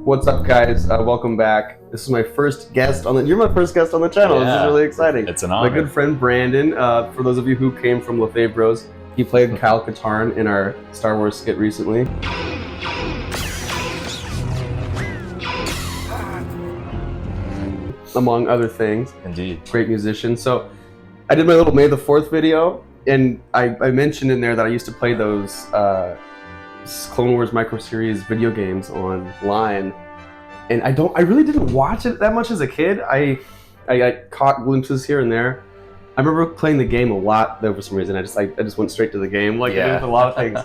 What's up, guys? Welcome back. This is my first guest on the. You're my first guest on the channel. Yeah, this is really exciting. It's an honor. My good friend Brandon. For those of you who came from LaFave Bros, he played Kyle Katarn in our Star Wars skit recently. Among other things. Indeed. Great musician. So, I did my little May the 4th video, and I mentioned in there that I used to play those Clone Wars micro series video games online, and I really didn't watch it that much as a kid. I caught glimpses here and there. I remember playing the game a lot though for some reason. I just went straight to the game. Like yeah. There was a lot of things.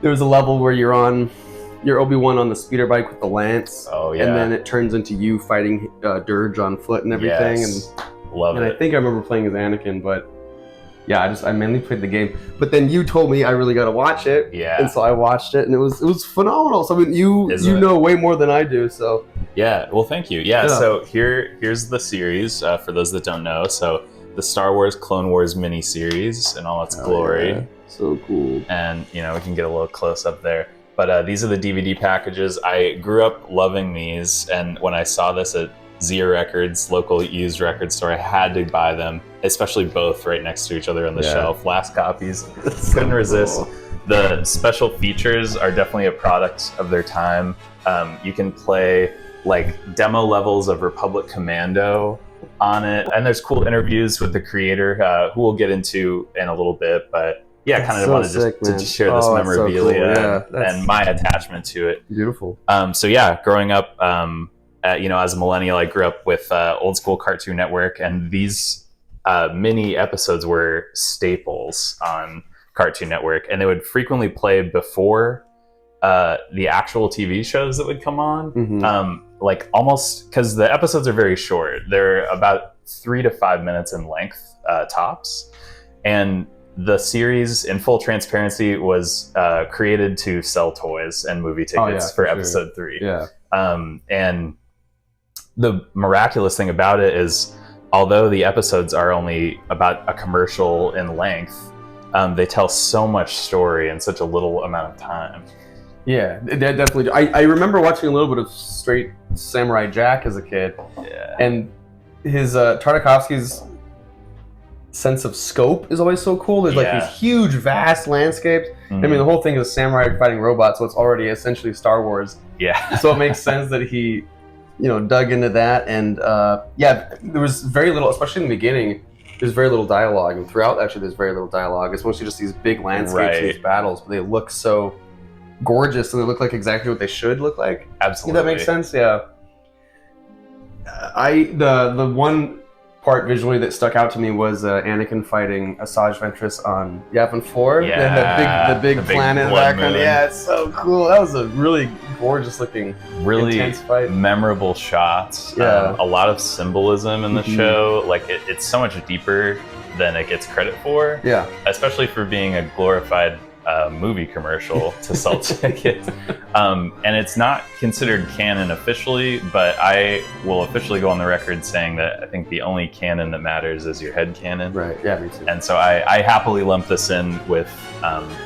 There was a level where you're Obi-Wan on the speeder bike with the lance. Oh yeah. And then it turns into you fighting Dirge on foot and everything. Yes. And Love it. I think I remember playing as Anakin, but yeah, I mainly played the game. But then you told me I really got to watch it. Yeah. And so I watched it, and it was phenomenal. So I mean, you know way more than I do. So yeah. Well, thank you. Yeah. So here's the series for those that don't know. So the Star Wars Clone Wars mini-series in all its glory. Yeah. So cool. And we can get a little close up there. But these are the DVD packages. I grew up loving these, and when I saw this at Zia Records, local used record store, I had to buy them, especially both right next to each other on the shelf. Last copies. Couldn't resist. Cool. The special features are definitely a product of their time. You can play like demo levels of Republic Commando on it, and there's cool interviews with the creator who we'll get into in a little bit, but yeah, kind of wanted to just share this memorabilia and my attachment to it. Beautiful. So yeah, growing up, as a millennial, I grew up with old school Cartoon Network, and these mini episodes were staples on Cartoon Network, and they would frequently play before the actual TV shows that would come on. Mm-hmm. Like almost, because the episodes are very short. They're about 3 to 5 minutes in length, tops. And the series, in full transparency, was created to sell toys and movie tickets for episode 3. Yeah. And the miraculous thing about it is, although the episodes are only about a commercial in length, they tell so much story in such a little amount of time. Yeah, they definitely do. I remember watching a little bit of straight Samurai Jack as a kid. Yeah. And his Tartakovsky's sense of scope is always so cool. There's like these huge, vast landscapes. Mm-hmm. I mean, the whole thing is samurai fighting robots, so it's already essentially Star Wars. Yeah. So it makes sense that he, dug into that. And there was very little, especially in the beginning, there's very little dialogue. And throughout, actually, there's very little dialogue. It's mostly just these big landscapes and these battles, but they look so gorgeous, and they look like exactly what they should look like. Absolutely. That makes sense. Yeah. The one part visually that stuck out to me was Anakin fighting Asajj Ventress on Yavin 4. Yeah. The big planet in the background. Moon. Yeah, it's so cool. That was a really gorgeous looking, really intense fight. Memorable shots. Yeah. A lot of symbolism in the show. Like it's so much deeper than it gets credit for. Yeah. Especially for being a glorified movie commercial to sell tickets. And it's not considered canon officially, but I will officially go on the record saying that I think the only canon that matters is your head canon. Right, yeah, me too. And so I happily lump this in with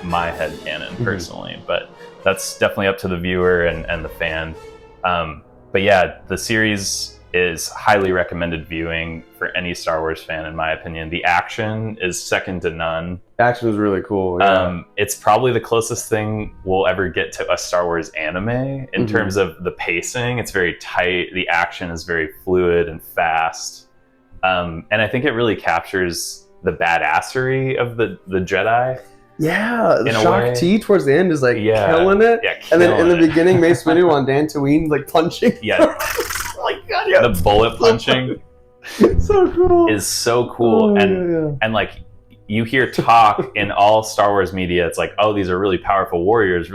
my head canon personally, but that's definitely up to the viewer and the fan. But yeah, the series is highly recommended viewing for any Star Wars fan, in my opinion. The action is second to none. The action is really cool. Yeah. It's probably the closest thing we'll ever get to a Star Wars anime in terms of the pacing. It's very tight. The action is very fluid and fast. And I think it really captures the badassery of the Jedi. Yeah, the Shock T towards the end is like killing it. Yeah, and then in the beginning, Mace Windu on Dantooine like punching. Yeah. Oh my God, yeah. The bullet punching so cool. is so cool. And like you hear talk in all Star Wars media, it's like, oh, these are really powerful warriors.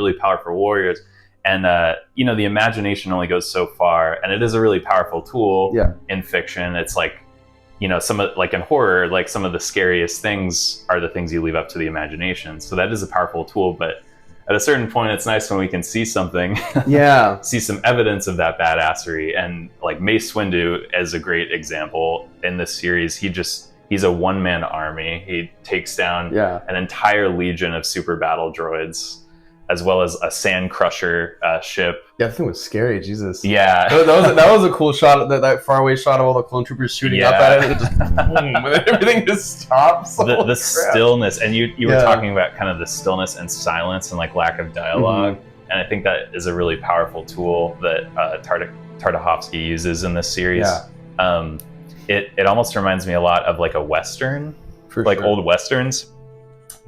And the imagination only goes so far, and it is a really powerful tool in fiction. It's like, some of, like in horror, like some of the scariest things are the things you leave up to the imagination. So that is a powerful tool, but at a certain point, it's nice when we can see something, see some evidence of that badassery. And like Mace Windu is a great example in this series. He's a one-man army. He takes down an entire legion of super battle droids as well as a sand crusher ship. Yeah, that thing was scary. Jesus. Yeah, that was a cool shot. That faraway shot of all the clone troopers shooting up at it, and it just boom, and everything just stops. The stillness, and you were talking about kind of the stillness and silence and like lack of dialogue, and I think that is a really powerful tool that Tartakovsky uses in this series. Yeah. It almost reminds me a lot of like a Western, old Westerns.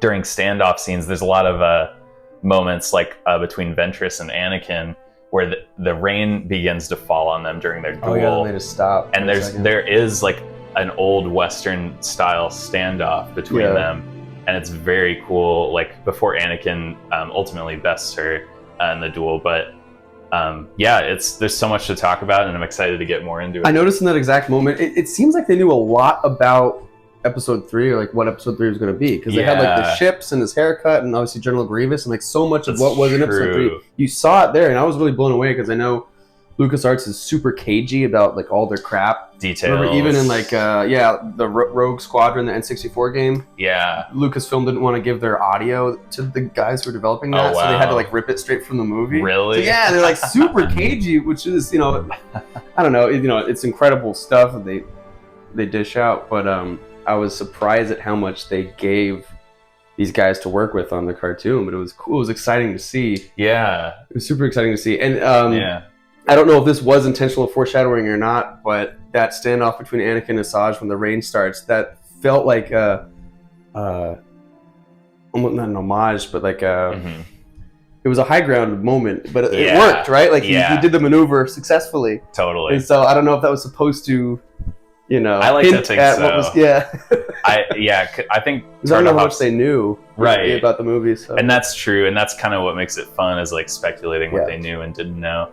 During standoff scenes, there's a lot of moments like between Ventress and Anakin where the rain begins to fall on them during their duel. Oh yeah, they just stop. And there is like an old Western style standoff between them, and it's very cool. Like before Anakin ultimately bests her in the duel, but there's so much to talk about, and I'm excited to get more into it. I noticed in that exact moment, it seems like they knew a lot about episode 3, or like what episode 3 was going to be, because they had like the ships and his haircut and obviously General Grievous and like so much of what was in episode 3. You saw it there, and I was really blown away because I know LucasArts is super cagey about like all their crap details. Remember, even in like the Rogue Squadron, the N64 game. Yeah, Lucasfilm didn't want to give their audio to the guys who were developing that, so they had to like rip it straight from the movie. Really? So, yeah, they're like super cagey, which is I don't know, it's incredible stuff that they dish out, but I was surprised at how much they gave these guys to work with on the cartoon, but it was cool. It was exciting to see. Yeah. It was super exciting to see. And I don't know if this was intentional foreshadowing or not, but that standoff between Anakin and Asajj when the rain starts, that felt like almost not an homage, but like it was a high ground moment, but it worked, right? Like he did the maneuver successfully. Totally. And so I don't know if that was supposed to, I like to think so. I think I don't know how much they knew about the movie. So. And that's true, and that's kind of what makes it fun, is like speculating what they knew and didn't know.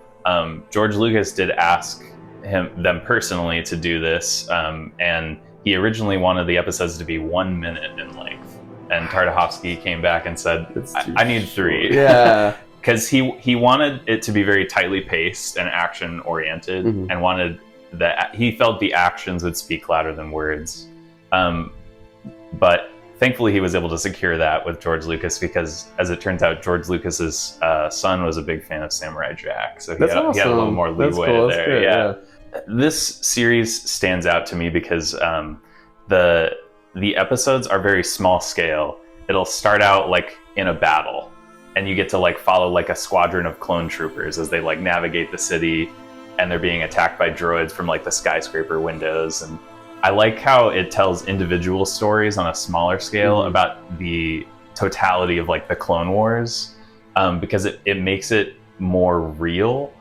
George Lucas did ask them personally to do this, and he originally wanted the episodes to be 1 minute in length, and Tartakovsky came back and said, I need 3. Yeah. Because he wanted it to be very tightly paced and action oriented, and wanted that he felt the actions would speak louder than words. But thankfully he was able to secure that with George Lucas, because as it turns out, George Lucas's son was a big fan of Samurai Jack, so he had a little more leeway there. Yeah. This series stands out to me because the episodes are very small scale. It'll start out like in a battle, and you get to like follow like a squadron of clone troopers as they like navigate the city, and they're being attacked by droids from like the skyscraper windows. And I like how it tells individual stories on a smaller scale about the totality of like the Clone Wars, because it makes it more real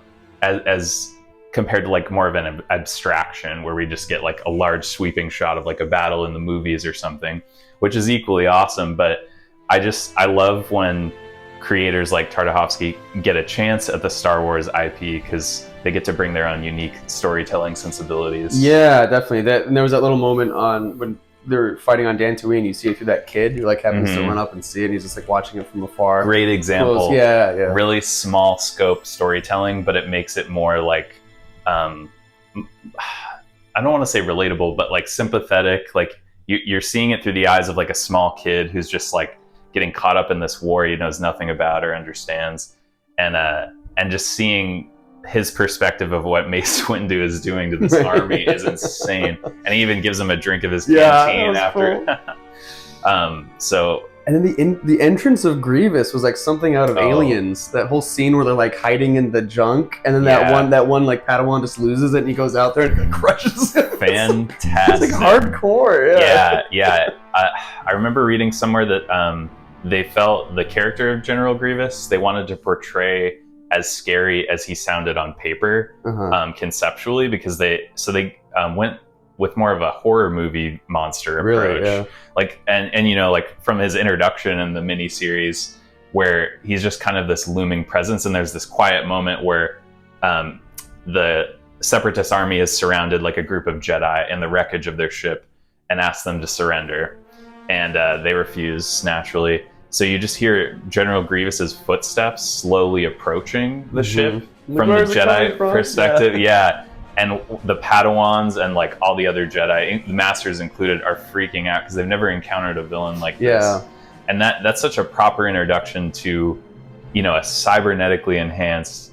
as compared to like more of an abstraction where we just get like a large sweeping shot of like a battle in the movies or something, which is equally awesome. But I love when creators like Tartakovsky get a chance at the Star Wars IP, because they get to bring their own unique storytelling sensibilities. Yeah, definitely. And there was that little moment when they're fighting on Dantooine, you see it through that kid who like happens to run up and see it, and he's just like watching it from afar. Great example. Close. Yeah. Really small scope storytelling, but it makes it more like, I don't want to say relatable, but like sympathetic. Like you're seeing it through the eyes of like a small kid who's just like getting caught up in this war he knows nothing about or understands, and just seeing his perspective of what Mace Windu is doing to this army is insane. And he even gives him a drink of his canteen after. Cool. And then the entrance of Grievous was like something out of Aliens. That whole scene where they're like hiding in the junk, and then that one like Padawan just loses it, and he goes out there and crushes it. Fantastic. It's like hardcore. Yeah. I remember reading somewhere that they felt the character of General Grievous, they wanted to portray as scary as he sounded on paper, conceptually, because they went with more of a horror movie monster approach. Really, like, and like from his introduction in the miniseries, where he's just kind of this looming presence, and there's this quiet moment where the Separatist army is surrounded like a group of Jedi in the wreckage of their ship and asks them to surrender, and they refuse naturally. So you just hear General Grievous's footsteps slowly approaching the ship from the Jedi perspective. Yeah. And the Padawans and like all the other Jedi, the Masters included, are freaking out because they've never encountered a villain like this. And that's such a proper introduction to you know, a cybernetically enhanced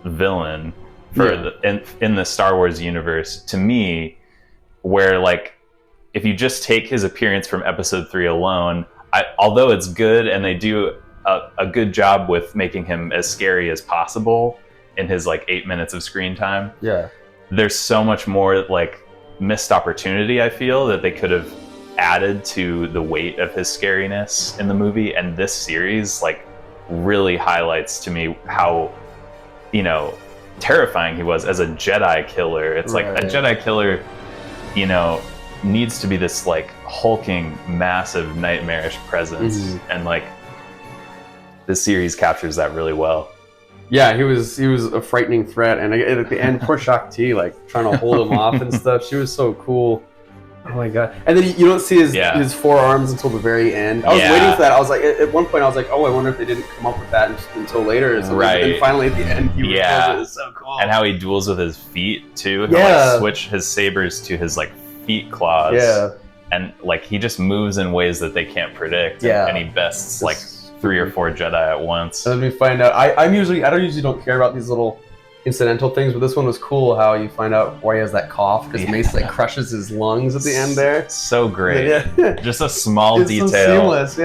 villain for in the Star Wars universe, to me, where like if you just take his appearance from Episode 3 alone, although it's good and they do a good job with making him as scary as possible in his like 8 minutes of screen time, there's so much more like missed opportunity, I feel, that they could have added to the weight of his scariness in the movie. And this series like really highlights to me how, you know, terrifying he was as a Jedi killer. It's like a Jedi killer, you know, needs to be this like hulking, massive, nightmarish presence, and like this series captures that really well. Yeah, he was a frightening threat, and at the end, poor Shakti, like trying to hold him off and stuff. She was so cool. Oh my god! And then you don't see his forearms until the very end. I was waiting for that. I was like, at one point, I was like, oh, I wonder if they didn't come up with that until later. Or something. And finally, at the end, he reveals it. It's so cool. And how he duels with his feet too. He'll like switch his sabers to his like feet claws. Yeah. And like he just moves in ways that they can't predict. Yeah. And he bests like 3 or 4 Jedi at once. And then we find out. I usually don't care about these little incidental things, but this one was cool. How you find out why he has that cough because Mace like crushes his lungs at the end there. So great. Just a small detail. So seamless.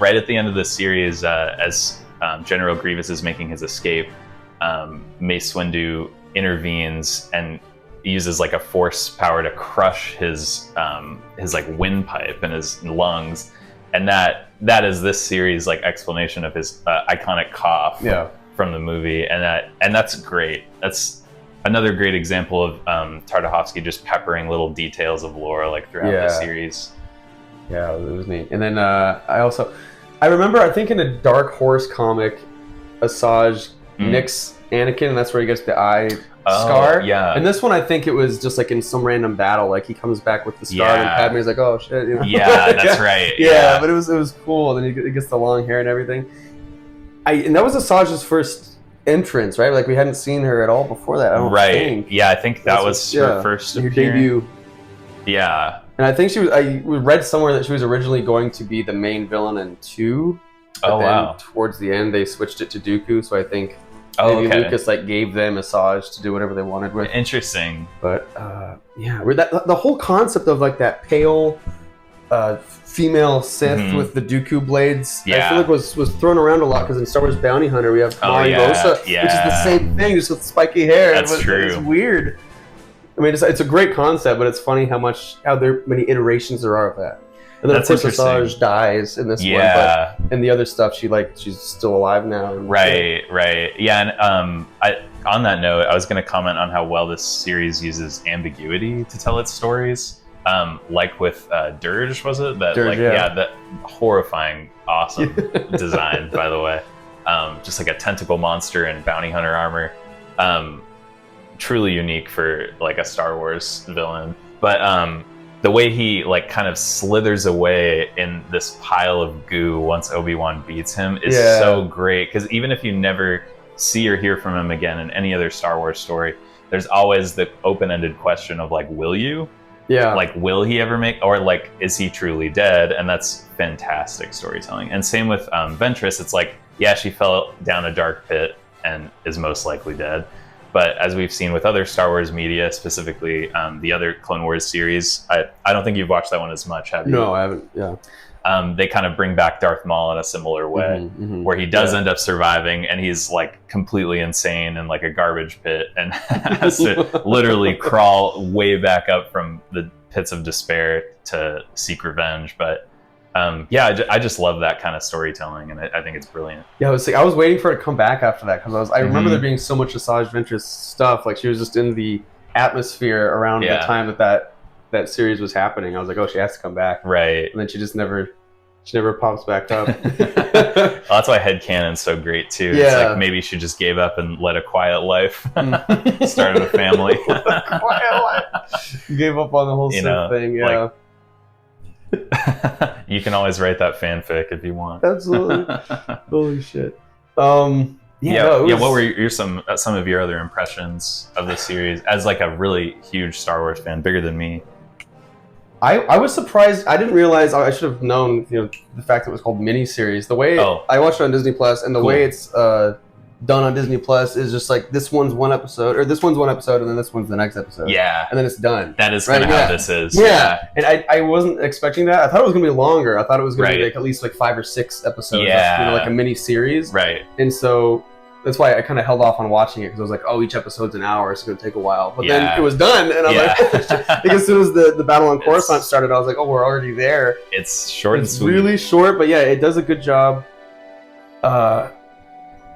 Right at the end of the series, as General Grievous is making his escape, Mace Windu intervenes and uses like a force power to crush his like windpipe in his lungs, and that is this series like explanation of his iconic cough. From the movie, and that's great. That's another great example of Tartakovsky just peppering little details of lore like throughout the series. Yeah, it was neat. And then I remember, I think in a Dark Horse comic, Asajj nicks Anakin, and that's where he gets the eye scar. Yeah. And this one, I think it was just like in some random battle, like he comes back with the scar, and Padme's like, "Oh shit!" You know? Yeah, that's right. Yeah, but it was cool. And then he gets the long hair and everything. And that was Asajj's first entrance, right? Like we hadn't seen her at all before that. I don't think. Yeah, I think that was her first debut. Yeah. And I think we read somewhere that she was originally going to be the main villain in 2. But then towards the end, they switched it to Dooku. So I think maybe Lucas like gave them Asajj to do whatever they wanted with. Interesting. But the whole concept of like that pale female Sith with the Dooku blades, I feel like was thrown around a lot because in Star Wars Bounty Hunter we have Kamari Mosa, which is the same thing, just with spiky hair. That's true. It's weird. I mean, it's a great concept, but it's funny how many iterations there are of that. And then of course Asajj dies in this one, but in the other stuff she's still alive now. Right. Yeah, and on that note, I was going to comment on how well this series uses ambiguity to tell its stories. Like with Dirge, was it? Dirge, that horrifying, awesome design, by the way. Just like a tentacle monster in bounty hunter armor. Truly unique for like a Star Wars villain. But the way he like kind of slithers away in this pile of goo once Obi-Wan beats him is so great. Because even if you never see or hear from him again in any other Star Wars story, there's always the open-ended question of like, will you? Yeah. Like, will he ever make, or like, is he truly dead? And that's fantastic storytelling. And same with Ventress. It's like, yeah, she fell down a dark pit and is most likely dead. But as we've seen with other Star Wars media, specifically the other Clone Wars series, I don't think you've watched that one as much, have you? No, I haven't. Yeah. They kind of bring back Darth Maul in a similar way, where he does end up surviving, and he's like completely insane in like a garbage pit, and has to literally crawl way back up from the pits of despair to seek revenge. But I just love that kind of storytelling, and I think it's brilliant. Yeah, I was waiting for it to come back after that because I remember there being so much Asajj Ventress stuff. Like she was just in the atmosphere around the time that series was happening. I was like, oh, she has to come back. Right. And then she never pops back up. Well, that's why headcanon's so great too. Yeah. It's like maybe she just gave up and led a quiet life. Started a family. Quiet life. Gave up on the whole thing, yeah. You can always write that fanfic if you want. Absolutely. Holy shit. What were some of your other impressions of the series as like a really huge Star Wars fan, bigger than me? I was surprised. I didn't realize. I should have known. The fact that it was called miniseries. The way I watched it on Disney Plus, and the way it's done on Disney Plus is just like this one's one episode, or this one's one episode, and then this one's the next episode. Yeah, and then it's done. That is kind of how this is. Yeah, and I wasn't expecting that. I thought it was gonna be longer. I thought it was gonna be like at least like 5 or 6 episodes. Yeah, like a mini series. Right. And so that's why I kind of held off on watching it, because I was like, oh, each episode's an hour, it's going to take a while. But then it was done, and I was like, like as soon as the battle on Coruscant started, I was like, oh, we're already there. It's short and sweet. Really short, but yeah, it does a good job.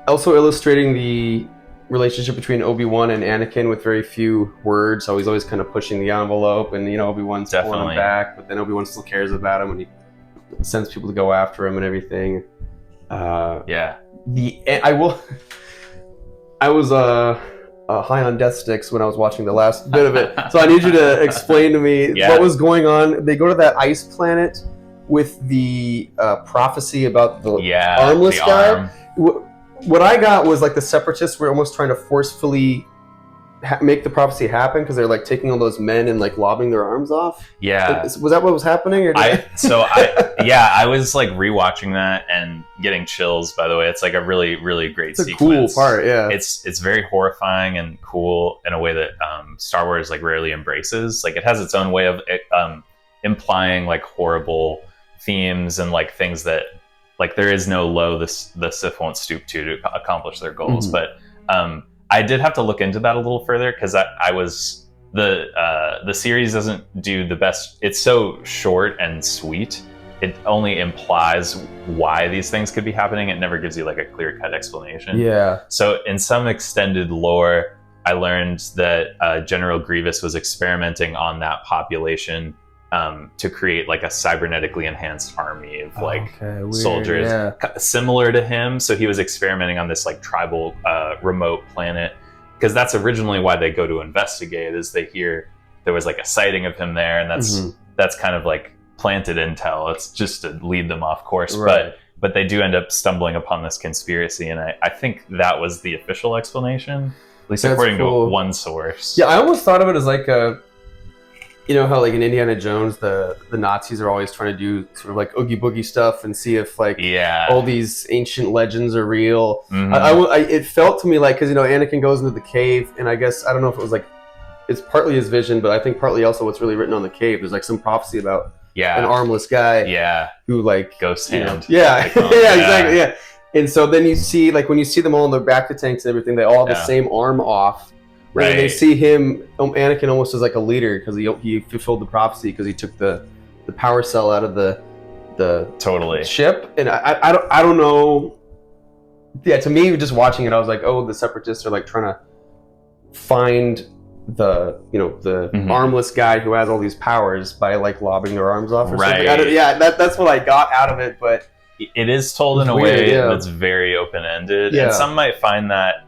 Also illustrating the relationship between Obi-Wan and Anakin with very few words. So he's always kind of pushing the envelope, and Obi-Wan's pulling him back, but then Obi-Wan still cares about him, and he sends people to go after him and everything. I was high on death sticks when I was watching the last bit of it, so I need you to explain to me what was going on. They go to that ice planet with the prophecy about the armless guy. What I got was like the Separatists were almost trying to forcefully make the prophecy happen, because they're like taking all those men and like lobbing their arms off. Was that what was happening? Or I was like rewatching that and getting chills. By the way, it's like a really, really great sequence. Cool part. Yeah, it's very horrifying and cool in a way that Star Wars like rarely embraces. Like it has its own way of implying like horrible themes and like things that like there is no low the Sith won't stoop to accomplish their goals. But I did have to look into that a little further, because the series doesn't do the best. It's so short and sweet. It only implies why these things could be happening. It never gives you like a clear-cut explanation. Yeah. So in some extended lore, I learned that General Grievous was experimenting on that population to create like a cybernetically enhanced army of soldiers similar to him. So he was experimenting on this like tribal remote planet, because that's originally why they go to investigate, is they hear there was like a sighting of him there, and that's kind of like planted intel. It's just to lead them off course. Right. But they do end up stumbling upon this conspiracy, and I think that was the official explanation, at least according to one source. Yeah, I almost thought of it as like a, how like in Indiana Jones, the Nazis are always trying to do sort of like Oogie Boogie stuff and see if like all these ancient legends are real. It felt to me like, because Anakin goes into the cave, and I guess, I don't know if it was like, it's partly his vision, but I think partly also what's really written on the cave. There's like some prophecy about an armless guy who like ghost hand. Exactly. Yeah. And so then you see, like when you see them all in their back to tanks and everything, they all have the same arm off. Right. And they see him, Anakin, almost as like a leader, because he fulfilled the prophecy, because he took the power cell out of the ship. And I don't know. Yeah, to me, just watching it, I was like, oh, the Separatists are like trying to find the armless guy who has all these powers by like lobbing their arms off or something. That's what I got out of it. But it is told in a way that's very open-ended, and some might find that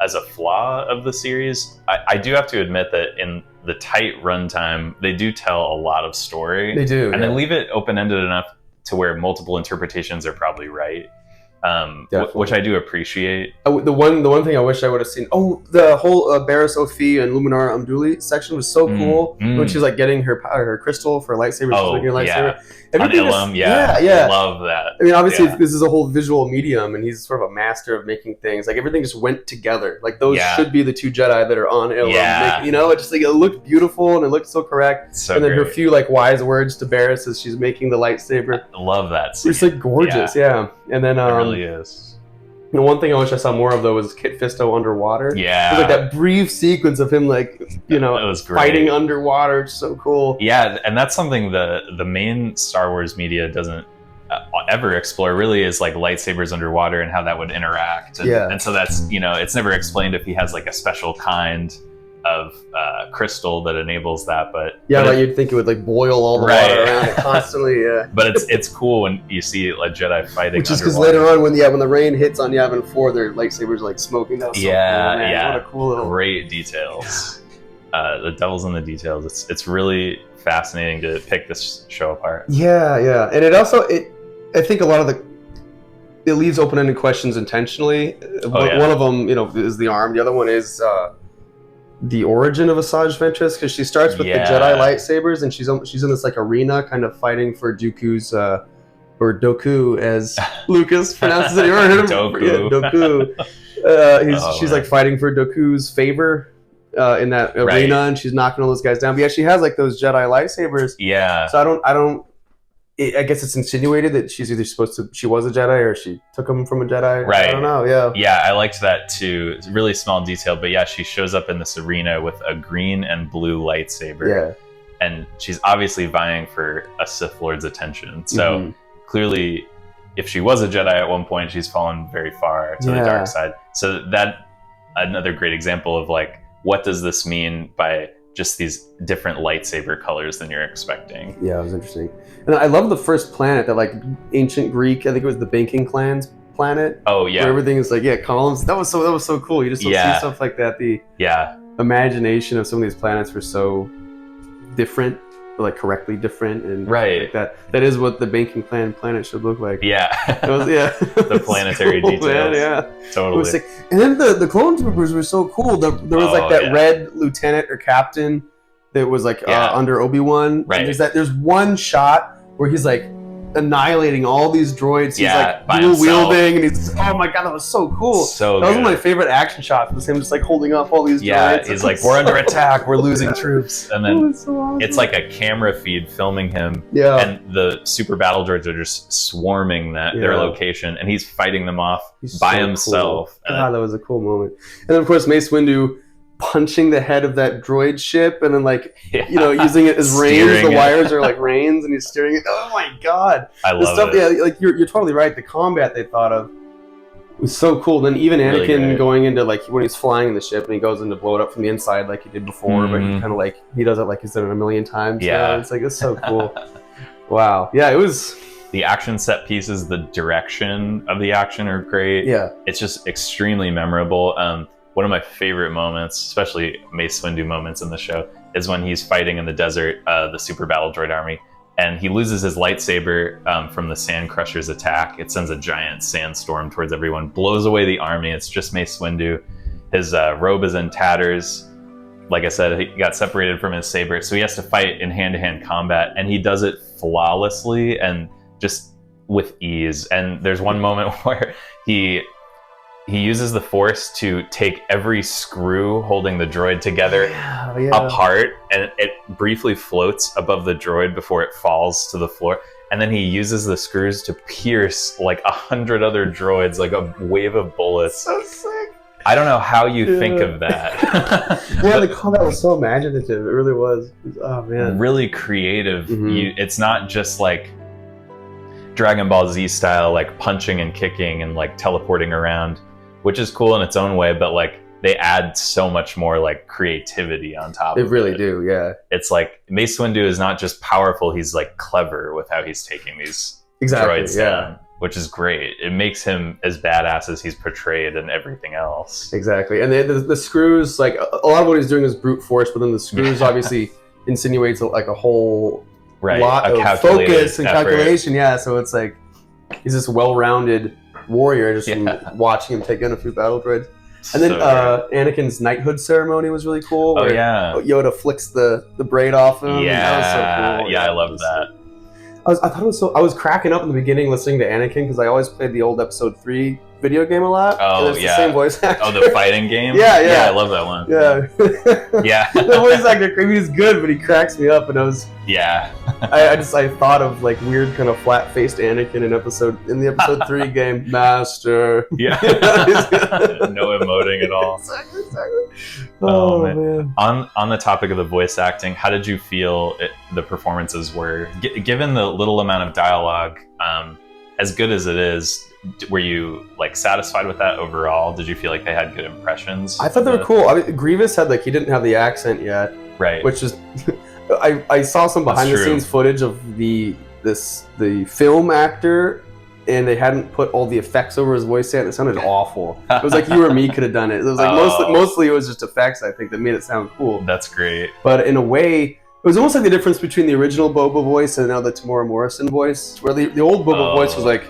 as a flaw of the series. I do have to admit that in the tight runtime, they do tell a lot of story. They do, and they leave it open-ended enough to where multiple interpretations are probably right. Which I do appreciate. The one thing I wish I would have seen. Oh, the whole Barriss Offee and Luminara Umduli section was so cool when she's like getting her crystal for a lightsaber. She's making a lightsaber. On Ilum, I love that. I mean, obviously, this is a whole visual medium, and he's sort of a master of making things. Like everything just went together. Like those should be the two Jedi that are on Ilum. It just like it looked beautiful and it looked so correct. And then her few like wise words to Barriss as she's making the lightsaber. I love that scene. It's like gorgeous, and then it really is. The one thing I wish I saw more of though was Kit Fisto underwater. Yeah, it was like that brief sequence of him like it was fighting underwater. It's so cool. Yeah, and that's something the main Star Wars media doesn't ever explore. Really, is like lightsabers underwater and how that would interact. And so that's it's never explained if he has like a special kind of crystal that enables that, but you'd think it would like boil all the water around it constantly. But it's cool when you see a Jedi fighting. Which is because later on, when the rain hits on Yavin 4, their lightsabers are like smoking. That was so cool, man. What a cool little great details. The devil's in the details. It's really fascinating to pick this show apart. Yeah, and it also I think a lot of it leaves open-ended questions intentionally. One of them, is the arm. The other one is the origin of Asajj Ventress, because she starts with the Jedi lightsabers, and she's in this like arena, kind of fighting for Dooku's or Doku, as Lucas pronounces it. You ever heard of him? Doku. Doku. She's like fighting for Doku's favor in that arena, and she's knocking all those guys down. But yeah, she has like those Jedi lightsabers. Yeah. So I guess it's insinuated that she's either she was a Jedi or she took them from a Jedi. Right. I don't know. Yeah. Yeah, I liked that too. It's a really small detail, but yeah, she shows up in this arena with a green and blue lightsaber. Yeah. And she's obviously vying for a Sith Lord's attention. So clearly, if she was a Jedi at one point, she's fallen very far to the dark side. So that another great example of like, what does this mean by just these different lightsaber colors than you're expecting? Yeah, it was interesting. And I love the first planet, that like ancient Greek, I think it was the Banking Clan's planet. Oh yeah. Where everything is like, columns. That was so cool. You just don't see stuff like that. The imagination of some of these planets were so different, like correctly different, and like that is what the Banking Clan planet should look like. Yeah. It was, the planetary cool, details. Man, Totally. And then the clone troopers were so cool. There was like that red lieutenant or captain that was like under Obi-Wan. Right. And there's one shot where he's like annihilating all these droids. He's like dual wielding, and he's oh my god, that was so cool. So that was one of my favorite action shots. Was him just like holding up all these droids. Yeah, he's like, we're under attack, we're losing troops, and then so awesome. It's like a camera feed filming him. Yeah. And the super battle droids are just swarming their location, and he's fighting them off by himself. Cool. God, that was a cool moment. And then of course Mace Windu punching the head of that droid ship, and then like using it as reins. The wires are like reins, and he's steering it. Oh my god, I love it. Yeah, like you're totally right. The combat they thought of was so cool. Then even Anakin really going into like when he's flying in the ship and he goes in to blow it up from the inside like he did before, but he kind of like he does it like he's done it a million times. Yeah, it's like it's so cool. Wow. Yeah, it was. The action set pieces, the direction of the action are great. Yeah, it's just extremely memorable. One of my favorite moments, especially Mace Windu moments in the show, is when he's fighting in the desert, the super battle droid army, and he loses his lightsaber from the Sand Crusher's attack. It sends a giant sandstorm towards everyone, blows away the army. It's just Mace Windu. His robe is in tatters. Like I said, he got separated from his saber, so he has to fight in hand-to-hand combat, and he does it flawlessly and just with ease. And there's one moment where he uses the Force to take every screw holding the droid together apart, and it briefly floats above the droid before it falls to the floor. And then he uses the screws to pierce like 100 other droids, like a wave of bullets. So sick. I don't know how you think of that. The combat was so imaginative. It really was. Oh man, really creative. It's not just like Dragon Ball Z style, like punching and kicking and like teleporting around, which is cool in its own way, but like they add so much more like creativity on top of it. They really do, yeah. It's like Mace Windu is not just powerful, he's like clever with how he's taking these droids down, which is great. It makes him as badass as he's portrayed in everything else. Exactly. And the screws, like a lot of what he's doing is brute force, but then the screws obviously insinuates like a whole lot of focus and calculation. Yeah, so it's like he's this well-rounded warrior just from watching him take in a few battle droids. And then Anakin's knighthood ceremony was really cool. Oh yeah, Yoda flicks the braid off him. Yeah, that was so cool. Yeah, I love that. I thought it was so. I was cracking up in the beginning listening to Anakin because I always played the old Episode 3 video game a lot. Oh and it's the same voice actor. Oh, the fighting game. Yeah, I love that one. Yeah. The voice actor, he's good, but he cracks me up, and I was. Yeah. I thought of like weird kind of flat-faced Anakin in the Episode 3 game, Master. Yeah. No emoting at all. Exactly. Oh man. On the topic of the voice acting, how did you feel the performances were? Given the little amount of dialogue, as good as it is, were you like satisfied with that overall? Did you feel like they had good impressions? I thought they were cool. I mean, Grievous had he didn't have the accent yet, right? Which is, I saw some behind the scenes footage of the film actor, and they hadn't put all the effects over his voice yet. It sounded awful. It was like you or me could have done it. It was like mostly it was just effects, I think, that made it sound cool. That's great. But in a way, it was almost like the difference between the original Boba voice and now the Tamora Morrison voice, where the old Boba voice was like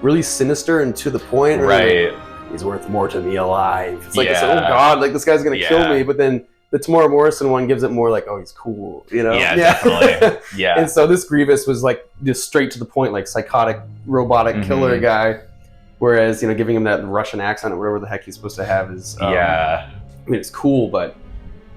really sinister and to the point. Right. Like, he's worth more to me alive. It's like, oh god, like this guy's gonna kill me. But then the Tamora Morrison one gives it more like, oh, he's cool, you know? Yeah, definitely. Yeah. And so this Grievous was like just straight to the point, like psychotic, robotic killer guy. Whereas, you know, giving him that Russian accent or whatever the heck he's supposed to have is, I mean, it's cool, but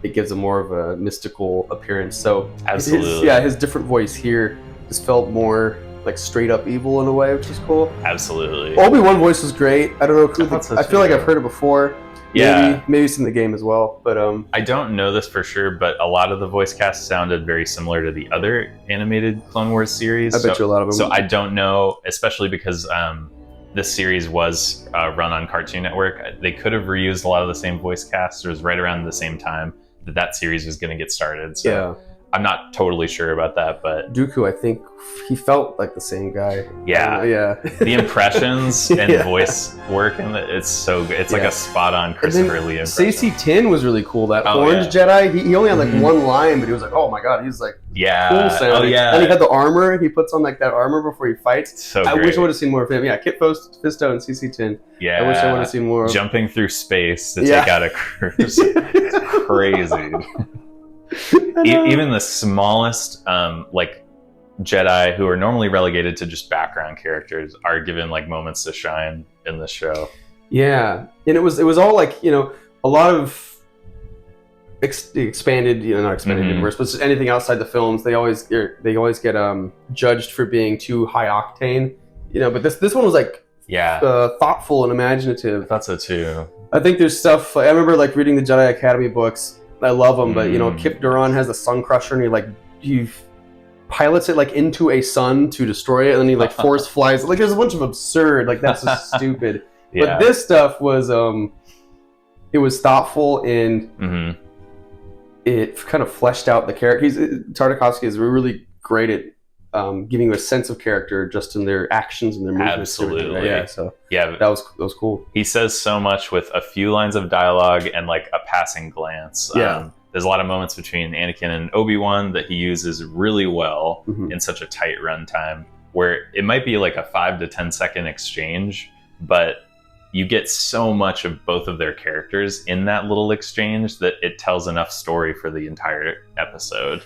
it gives him more of a mystical appearance. So absolutely, his different voice here just felt more like straight up evil in a way, which is cool. Absolutely. Obi-Wan voice was great. I don't know. I feel like I've heard it before. Yeah, maybe it's in the game as well. But I don't know this for sure. But a lot of the voice cast sounded very similar to the other animated Clone Wars series. I bet you a lot of them. So I don't know, especially because this series was run on Cartoon Network. They could have reused a lot of the same voice cast. It was right around the same time that series was going to get started. So I'm not totally sure about that, but Dooku, I think he felt like the same guy. Yeah. The impressions and voice work, and it's so good. It's like a spot on Christopher Lee impression. Stacey Tin was really cool. That orange Jedi, he only had like one line, but he was like, oh my god, he's like cool sounding. And he had the armor. He puts on like that armor before he fights. So I wish I would have seen more of him. Yeah, Kit Fisto and Stacey Tin. Yeah, I wish I would have seen more of jumping through space to take out a cruise. Crazy. Even the smallest like Jedi, who are normally relegated to just background characters, are given like moments to shine in this show. Yeah, and it was all like, you know, a lot of expanded, you know, not expanded universe, but just anything outside the films. They always get judged for being too high octane, you know. But this one was like thoughtful and imaginative. I thought so too. I think there's stuff. I remember like reading the Jedi Academy books. I love them, but you know, Kip Duran has the Sun Crusher, and he pilots it like into a sun to destroy it, and then he like force flies. Like there's a bunch of absurd, like that's just stupid. But this stuff was it was thoughtful, and it kind of fleshed out the character. Tartakovsky is really great at giving you a sense of character just in their actions and their movements. Absolutely. Yeah. So that was cool. He says so much with a few lines of dialogue and like a passing glance. There's a lot of moments between Anakin and Obi-Wan that he uses really well in such a tight runtime, where it might be like a 5 to 10 second exchange, but you get so much of both of their characters in that little exchange that it tells enough story for the entire episode.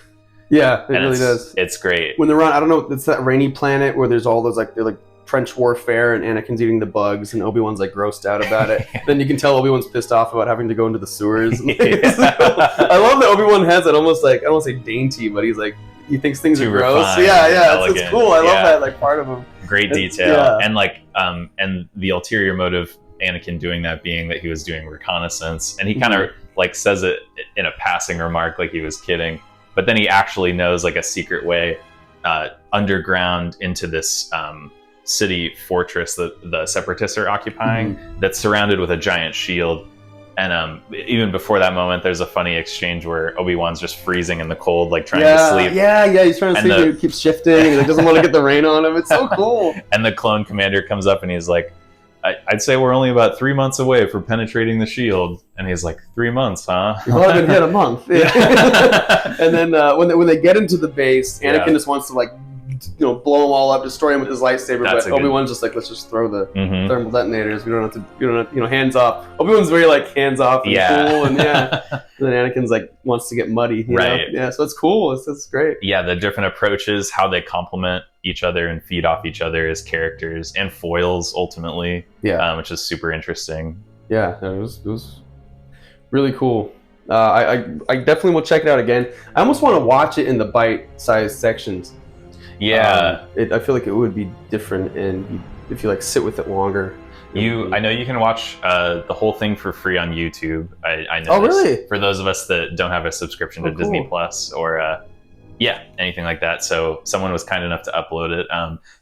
Yeah, it really does. It's great. When they're on, I don't know, it's that rainy planet where there's all those they're like trench warfare, and Anakin's eating the bugs, and Obi-Wan's like grossed out about it. Then you can tell Obi-Wan's pissed off about having to go into the sewers. I love that Obi-Wan has it almost like, I don't want to say dainty, but he's like, he thinks things are gross. It's cool. I love that like part of him. Great detail. And like and the ulterior motive Anakin doing that being that he was doing reconnaissance, and he kind of like says it in a passing remark like he was kidding. But then he actually knows like a secret way underground into this city fortress that the Separatists are occupying that's surrounded with a giant shield. And even before that moment, there's a funny exchange where Obi-Wan's just freezing in the cold, like trying to sleep. He's trying to sleep and he keeps shifting and he doesn't want to get the rain on him. It's so cool. And the clone commander comes up and he's like, I'd say we're only about 3 months away from penetrating the shield. And he's like, 3 months, huh? We've only been hit a month. And then when they get into the base, Anakin just wants to like, you know, blow them all up, destroy them with his lightsaber. But Obi-Wan's just like, let's just throw the thermal detonators. We don't have to, you know, hands off. Obi-Wan's very like hands off and cool, and and then Anakin's like wants to get muddy, you know? Yeah, so it's cool. It's great. Yeah, the different approaches, how they complement each other and feed off each other as characters and foils ultimately. Which is super interesting. Yeah, it was really cool. I definitely will check it out again. I almost want to watch it in the bite-sized sections. I feel like it would be different, and if you like sit with it longer. I know you can watch the whole thing for free on YouTube. I know. Oh, really? For those of us that don't have a subscription to Disney Plus or anything like that. So someone was kind enough to upload it.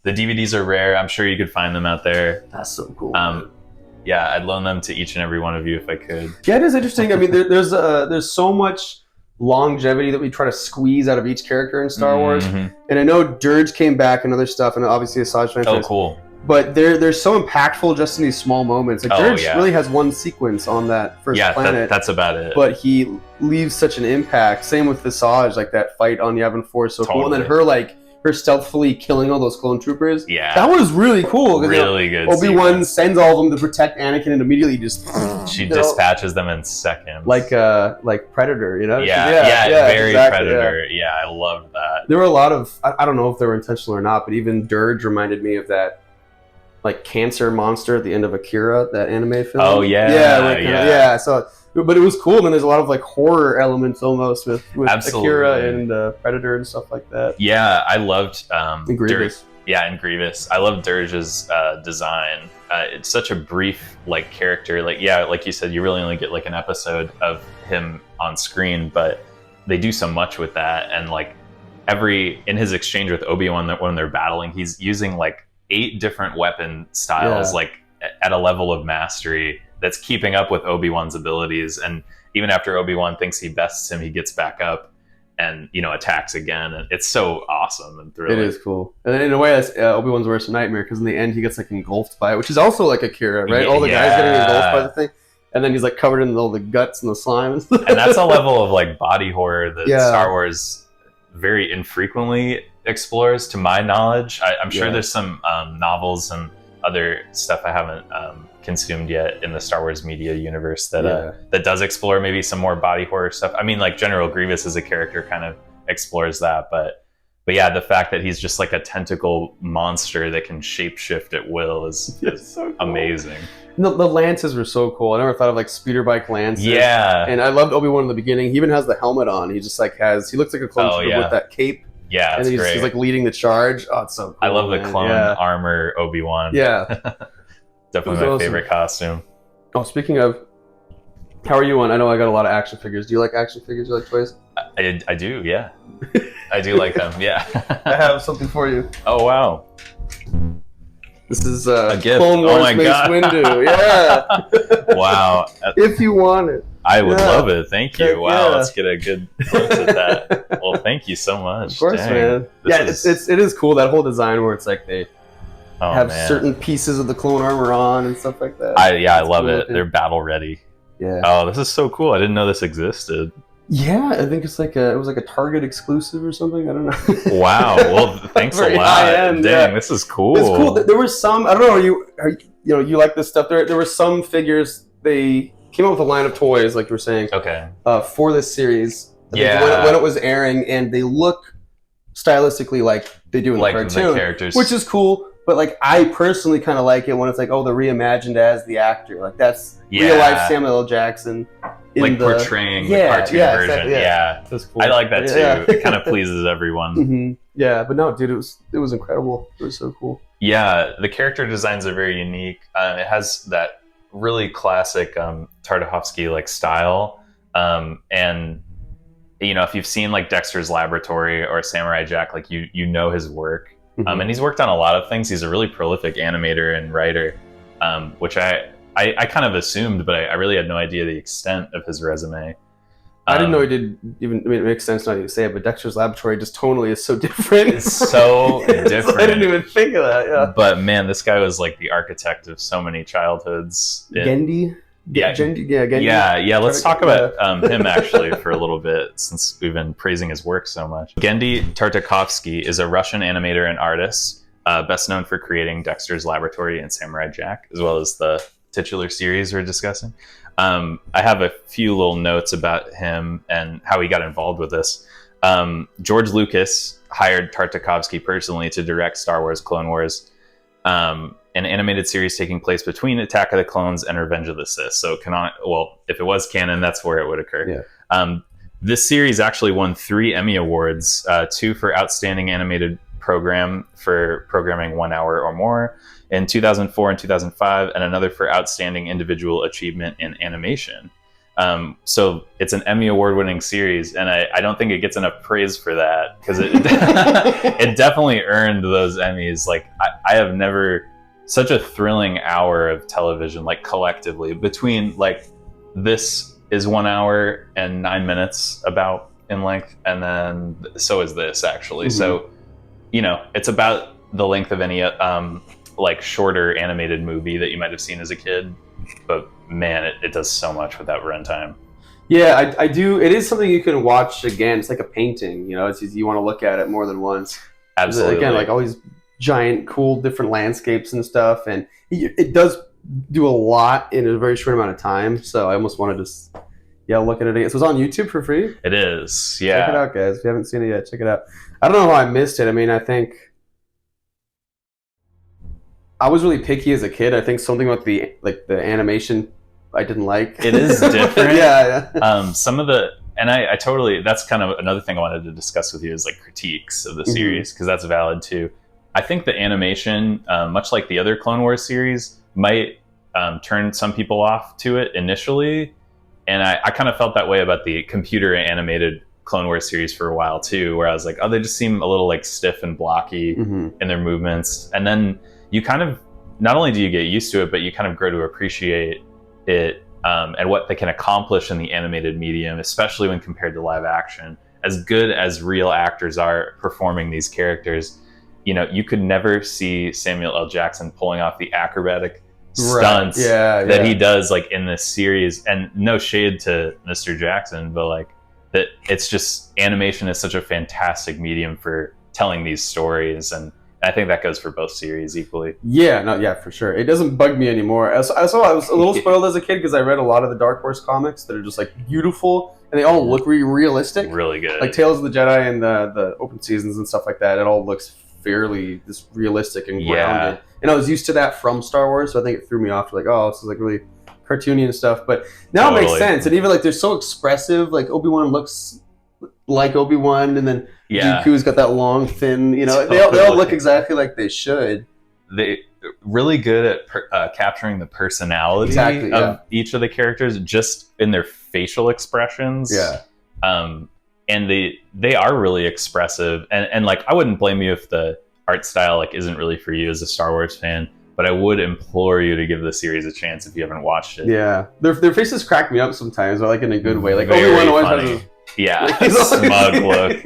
The DVDs are rare. I'm sure you could find them out there. That's so cool. I'd loan them to each and every one of you if I could. Yeah, it is interesting. I mean, there's so much longevity that we try to squeeze out of each character in Star Wars. And I know Dirge came back and other stuff, and obviously Asajj Ventress. Oh, cool. But they're so impactful just in these small moments. Like Dirge really has one sequence on that first planet. That's about it. But he leaves such an impact. Same with Asajj, like that fight on Yavin 4 is so cool. And then her like her stealthily killing all those clone troopers. Yeah. That was really cool. Really good. Obi-Wan sends all of them to protect Anakin and immediately just... She dispatches them in seconds. Like Predator, you know? Yeah, very exactly, Predator. Yeah, I loved that. There were a lot of... I don't know if they were intentional or not, but even Dirge reminded me of that like cancer monster at the end of Akira, that anime film. Oh, yeah. Yeah, so... But it was cool, and there's a lot of like horror elements almost with Akira and Predator and stuff like that. Yeah, I loved and Grievous. And Grievous. I love Dirge's design. It's such a brief like character. Like like you said, you really only get like an episode of him on screen, but they do so much with that. And like in his exchange with Obi-Wan, when they're battling, he's using like 8 different weapon styles, like at a level of mastery that's keeping up with Obi-Wan's abilities. And even after Obi-Wan thinks he bests him, he gets back up and, attacks again. And it's so awesome and thrilling. It is cool. And in a way, that's Obi-Wan's worst nightmare, because in the end, he gets like engulfed by it, which is also like Akira, right? All the guys getting engulfed by the thing. And then he's like covered in all the guts and the slime and stuff. And that's a level of like body horror that Star Wars very infrequently explores, to my knowledge. I'm sure there's some novels and other stuff I haven't consumed yet in the Star Wars media universe that does explore maybe some more body horror stuff. I mean, like General Grievous as a character kind of explores that, but yeah, the fact that he's just like a tentacle monster that can shapeshift at will is so cool. Amazing. The lances were so cool. I never thought of like speeder bike lances. Yeah. And I loved Obi-Wan in the beginning. He even has the helmet on. He just like he looks like a clone trooper with that cape. Yeah, and then he's like leading the charge. Oh, it's so cool. I love the clone armor Obi-Wan. Yeah. Definitely my favorite costume. Oh, speaking of, how are you on? I know I got a lot of action figures. Do you like action figures? Do you like toys? I do, yeah. I do like them, yeah. I have something for you. Oh, wow. This is a gift. Clone Wars Mace Windu. Yeah. Wow. If you want it. I would love it. Thank you. Wow, let's get a good glimpse at that. Well, thank you so much. Of course, man. It is cool, that whole design where it's like they have certain pieces of the clone armor on and stuff like that. I love it. They're battle ready. Yeah. Oh, this is so cool. I didn't know this existed. Yeah, I think it's like it was like a Target exclusive or something. I don't know. Wow. Well, thanks a lot. Dang, this is cool. It's cool. There were some. I don't know. You like this stuff? There were some figures. They came up with a line of toys, like you were saying. Okay. For this series. When it was airing, and they look stylistically like they do in the cartoon, the characters, which is cool. But like, I personally kind of like it when it's like, they're reimagined as the actor. Like that's real life Samuel L. Jackson. Like portraying the cartoon version. That's cool. I like that too. Yeah. It kind of pleases everyone. Mm-hmm. Yeah, but no, dude, it was incredible. It was so cool. Yeah, the character designs are very unique. It has that really classic Tartakovsky like style, and if you've seen like Dexter's Laboratory or Samurai Jack, like you know his work. And he's worked on a lot of things. He's a really prolific animator and writer, which I kind of assumed, but I really had no idea the extent of his resume. I didn't know he did even. I mean, it makes sense not to say it, but Dexter's Laboratory just tonally is so different. It's so different. I didn't even think of that. Yeah. But man, this guy was like the architect of so many childhoods. Gendy. Gendy. Yeah. Let's talk about him actually for a little bit, since we've been praising his work so much. Gendy Tartakovsky is a Russian animator and artist, best known for creating Dexter's Laboratory and Samurai Jack, as well as the titular series we're discussing. I have a few little notes about him and how he got involved with this. George Lucas hired Tartakovsky personally to direct Star Wars Clone Wars, an animated series taking place between Attack of the Clones and Revenge of the Sith. So, if it was canon, that's where it would occur. Yeah. This series actually won 3 Emmy Awards, 2 for Outstanding Animated Program for programming 1 hour or more in 2004 and 2005, and another for Outstanding Individual Achievement in Animation. So it's an Emmy Award-winning series, and I don't think it gets enough praise for that, because it it definitely earned those Emmys. Like I have never such a thrilling hour of television, like collectively, between like this is 1 hour and 9 minutes about in length, and then so is this actually. So it's about the length of any like shorter animated movie that you might have seen as a kid, but man, it does so much with that runtime. Yeah, I do. It is something you can watch again. It's like a painting, it's you want to look at it more than once. Absolutely. Again, like all these giant, cool, different landscapes and stuff, and it does do a lot in a very short amount of time. So I almost wanted to, look at it again. So it's on YouTube for free. It is, yeah. Check it out, guys. If you haven't seen it yet, check it out. I don't know how I missed it. I mean, I think I was really picky as a kid. I think something about the animation I didn't like. It is different. Yeah. Some of the, and I totally, that's kind of another thing I wanted to discuss with you is like critiques of the series, because that's valid too. I think the animation, much like the other Clone Wars series, might turn some people off to it initially. And I kind of felt that way about the computer animated Clone Wars series for a while too, where I was like, oh, they just seem a little like stiff and blocky in their movements. And then you kind of, not only do you get used to it, but you kind of grow to appreciate it and what they can accomplish in the animated medium, especially when compared to live action. As good as real actors are performing these characters, you could never see Samuel L. Jackson pulling off the acrobatic stunts that he does like in this series. And no shade to Mr. Jackson, but like that, it's just animation is such a fantastic medium for telling these stories, and I think that goes for both series equally. Yeah, for sure. It doesn't bug me anymore. I was a little spoiled as a kid because I read a lot of the Dark Horse comics that are just like beautiful, and they all look realistic, really good. Like Tales of the Jedi and the Open Seasons and stuff like that. It all looks fairly just realistic and grounded. And I was used to that from Star Wars, so I think it threw me off. Like, oh, this is like really cartoony and stuff. But now it makes sense. And even like they're so expressive. Like Obi-Wan looks like Obi-Wan, and then Dooku's got that long, thin. They all look exactly like they should. They really good at capturing the personality of each of the characters just in their facial expressions. And they are really expressive, and like I wouldn't blame you if the art style like isn't really for you as a Star Wars fan, but I would implore you to give the series a chance if you haven't watched it. Yeah, their faces crack me up sometimes, but like in a good way. Like very Obi-Wan always funny. Has a smug look.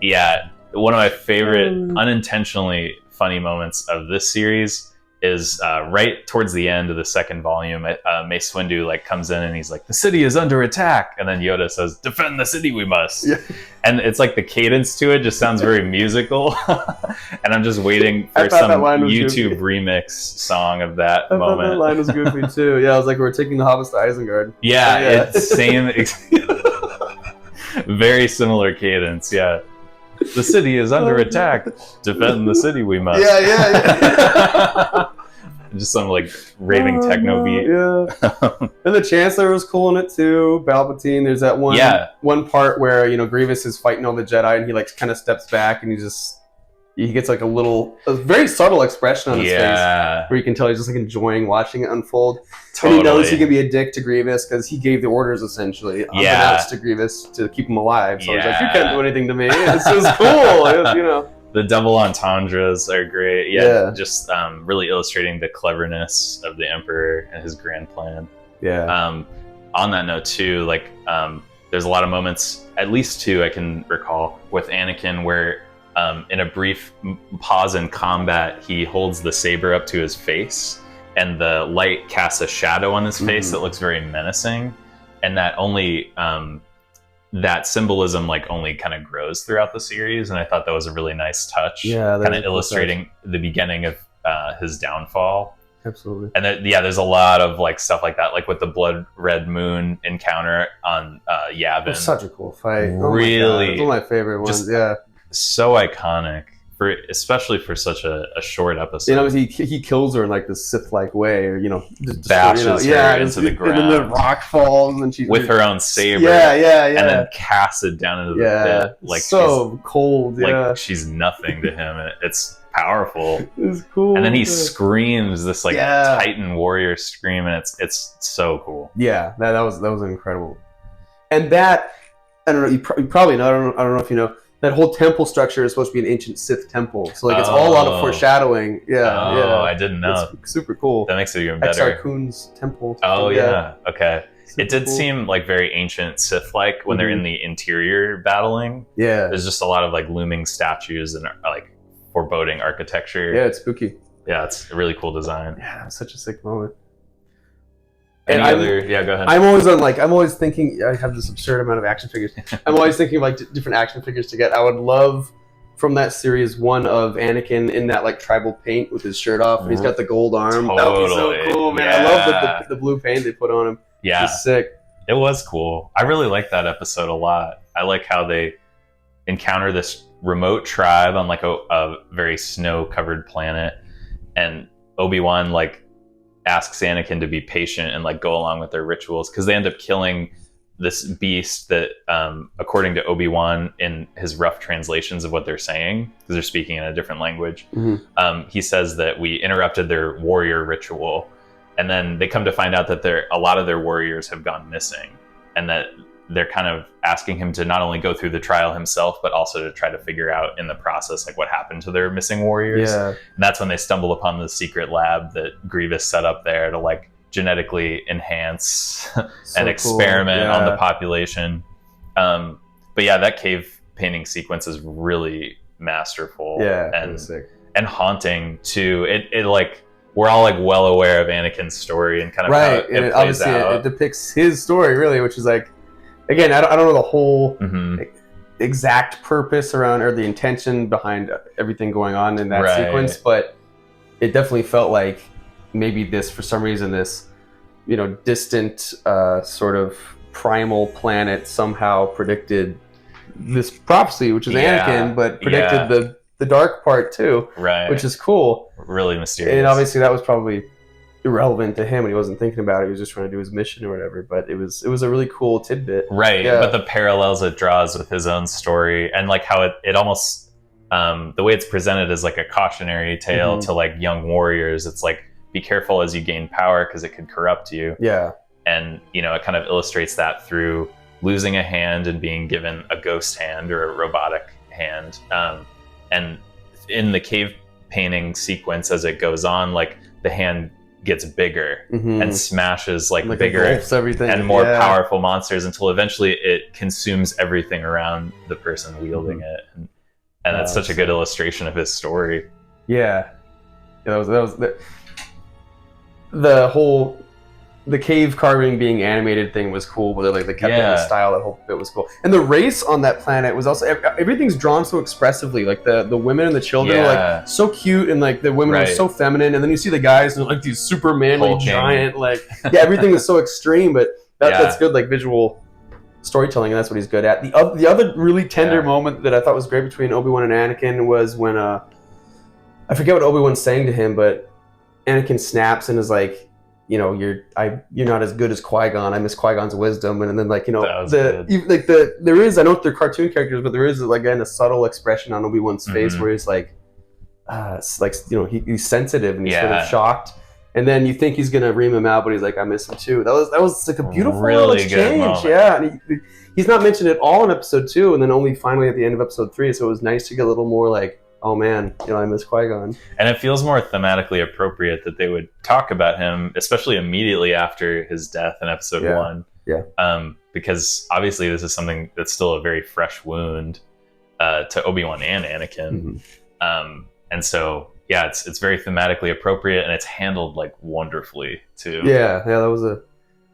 Yeah, one of my favorite unintentionally funny moments of this series is right towards the end of the second volume. Mace Windu like comes in and he's like, "The city is under attack," and then Yoda says, "Defend the city, we must." And it's like the cadence to it just sounds very musical, and I'm just waiting for some YouTube remix song of that moment. That line was goofy too. Yeah, I was like, "We're taking the hobbits to Isengard." It's same, very similar cadence. Yeah. The city is under attack. Defend the city, we must. Just some like raving techno beat. And the Chancellor was cool in it too. Palpatine. There's that one part where Grievous is fighting all the Jedi, and he like kind of steps back, and he gets like a very subtle expression on his face, where you can tell he's just like enjoying watching it unfold. And he knows he can be a dick to Grievous because he gave the orders essentially unbeknownst to Grievous to keep him alive. So he's like, "You can't do anything to me." This is cool. The double entendres are great. Just really illustrating the cleverness of the Emperor and his grand plan. On that note too, like there's a lot of moments, at least two I can recall, with Anakin where in a brief pause in combat, he holds the saber up to his face, and the light casts a shadow on his face that looks very menacing, and that only that symbolism like only kind of grows throughout the series, and I thought that was a really nice touch, kind of illustrating the beginning of his downfall. Absolutely. And there's a lot of like stuff like that, like with the Blood Red Moon encounter on Yavin. It was such a cool fight. Really, one of my favorite ones. So iconic, especially for such a short episode. He kills her in like this Sith-like way, or bashes her into the ground, and then the rock falls, and she's with her own saber, and then casts it down into the pit, like so cold, like she's nothing to him, and it's powerful. It's cool, and then he screams this like Titan warrior scream, and it's so cool. That was incredible, and that I don't know. You probably know. I don't know if you know. That whole temple structure is supposed to be an ancient Sith temple, so like it's all out of foreshadowing. I didn't know. It's super cool. That makes it even better. Exar Kun's temple. Okay. Super it did cool. seem like very ancient Sith-like when they're in the interior battling. There's just a lot of like looming statues and like foreboding architecture. It's spooky. It's a really cool design. That was such a sick moment. Go ahead. I'm always thinking, I have this absurd amount of action figures. I'm always thinking of like different action figures to get. I would love from that series one of Anakin in that like tribal paint with his shirt off, and he's got the gold arm. Totally. That was so cool, man. I love the blue paint they put on him. Yeah, it's sick. It was cool. I really like that episode a lot. I like how they encounter this remote tribe on like a very snow-covered planet, and Obi-Wan like asks Anakin to be patient and like go along with their rituals, because they end up killing this beast that, according to Obi-Wan in his rough translations of what they're saying, because they're speaking in a different language, he says that we interrupted their warrior ritual, and then they come to find out that a lot of their warriors have gone missing, and that they're kind of asking him to not only go through the trial himself, but also to try to figure out in the process like what happened to their missing warriors. Yeah. And that's when they stumble upon the secret lab that Grievous set up there to like genetically enhance and experiment on the population. But yeah, that cave painting sequence is really masterful. Yeah, and haunting too. It like, we're all like well aware of Anakin's story and kind of how it plays out. It depicts his story really, which is like, again, I don't know the whole exact purpose around or the intention behind everything going on in that sequence, but it definitely felt like maybe this, for some reason, this, you know, distant sort of primal planet somehow predicted this prophecy, which is Anakin, but predicted the dark part too, which is cool. Really mysterious. And obviously that was probably irrelevant to him, and he wasn't thinking about it. He was just trying to do his mission or whatever. But it was a really cool tidbit, But the parallels it draws with his own story, and like how it almost the way it's presented as like a cautionary tale to like young warriors. It's like, be careful as you gain power because it could corrupt you. Yeah, and you know, it kind of illustrates that through losing a hand and being given a ghost hand or a robotic hand. And in the cave painting sequence, as it goes on, like the hand gets bigger and smashes like bigger everything and more powerful monsters until eventually it consumes everything around the person wielding it. And that's such a good illustration of his story. Yeah, that was the whole the cave carving being animated thing was cool, but they kept it in the style. That whole bit was cool, and the race on that planet was also, everything's drawn so expressively. Like the women and the children are like so cute, and like the women are so feminine, and then you see the guys and like these super manly giant, like everything is so extreme. But that's good, like visual storytelling, and that's what he's good at. The other really tender moment that I thought was great between Obi-Wan and Anakin was when I forget what Obi-Wan's saying to him, but Anakin snaps and is like, you know, you're not as good as Qui-Gon. I miss Qui-Gon's wisdom, and then like, you know, there is, I know they're cartoon characters, but there is like, again, a subtle expression on Obi-Wan's face where he's like, it's like, you know, he's sensitive and he's sort of shocked, and then you think he's gonna ream him out, but he's like, I miss him too. That was like a beautiful really exchange. And he's not mentioned at all in episode 2, and then only finally at the end of episode 3. So it was nice to get a little more like, oh man, you know, I miss Qui-Gon. And it feels more thematically appropriate that they would talk about him, especially immediately after his death in episode 1. Yeah. Because obviously this is something that's still a very fresh wound to Obi-Wan and Anakin. And so, yeah, it's very thematically appropriate, and it's handled like wonderfully too. Yeah, that was a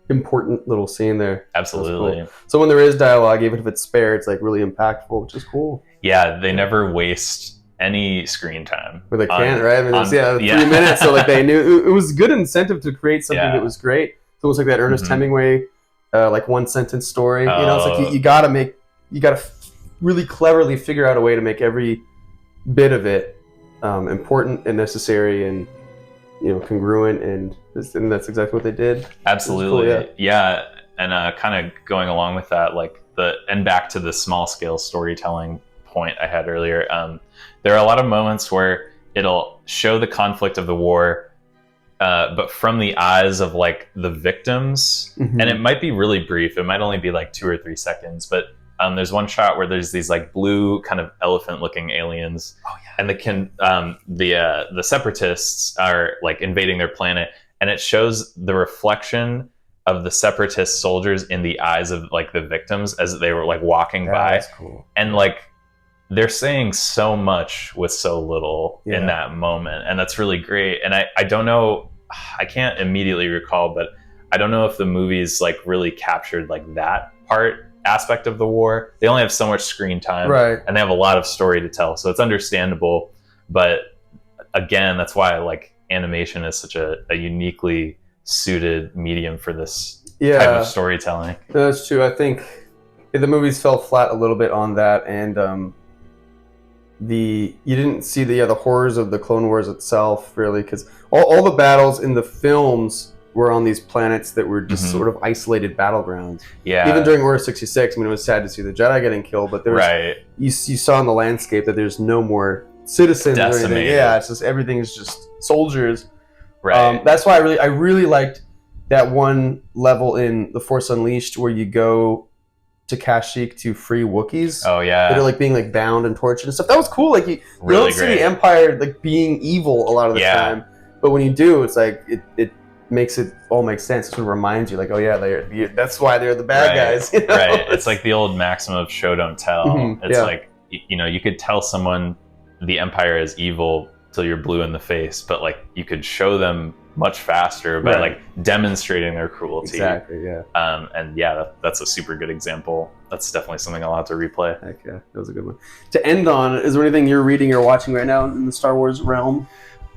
important little scene there. Absolutely. Cool. So when there is dialogue, even if it's spare, it's like really impactful, which is cool. Yeah, they never waste any screen time. But they can't, right? I mean, it was, 3 minutes, so like they knew it was good incentive to create something that was great. So it was like that Ernest Hemingway, like one sentence story. You know, it's like you gotta really cleverly figure out a way to make every bit of it important and necessary, and you know, congruent, and that's exactly what they did. Absolutely, cool, yeah. And kind of going along with that, like and back to the small scale storytelling point I had earlier. There are a lot of moments where it'll show the conflict of the war, but from the eyes of like the victims, and it might be really brief. It might only be like 2 or 3 seconds, but there's one shot where there's these like blue kind of elephant-looking aliens, and the separatists are like invading their planet, and it shows the reflection of the separatist soldiers in the eyes of like the victims as they were like walking by. That's cool. And like, they're saying so much with so little in that moment, and that's really great. And I don't know, I can't immediately recall, but I don't know if the movies like really captured like that part aspect of the war. They only have so much screen time, Right. and they have a lot of story to tell, so it's understandable. But again, that's why like animation is such a uniquely suited medium for this type of storytelling. That's true. I think the movies fell flat a little bit on that, and you didn't see the horrors of the Clone Wars itself, really, because all the battles in the films were on these planets that were just sort of isolated battlegrounds. Yeah. Even during Order 66, I mean, it was sad to see the Jedi getting killed, but there was, you saw in the landscape that there's no more citizens or anything. Yeah, it's just everything is just soldiers. Right. That's why I really liked that one level in The Force Unleashed where you go to Kashyyyk to free Wookiees. Oh yeah. That are like being like bound and tortured and stuff. That was cool. Like you don't see the Empire like being evil a lot of the time, but when you do, it's like it makes it all make sense. It sort of reminds you, like, oh yeah, that's why they're the bad guys. You know? Right. It's like the old maxim of show don't tell. It's like, you know, you could tell someone the Empire is evil till you're blue in the face, but like you could show them much faster by like demonstrating their cruelty. Exactly. Yeah. And yeah, that's a super good example. That's definitely something I'll have to replay. Heck yeah, that was a good one. To end on, is there anything you're reading or watching right now in the Star Wars realm?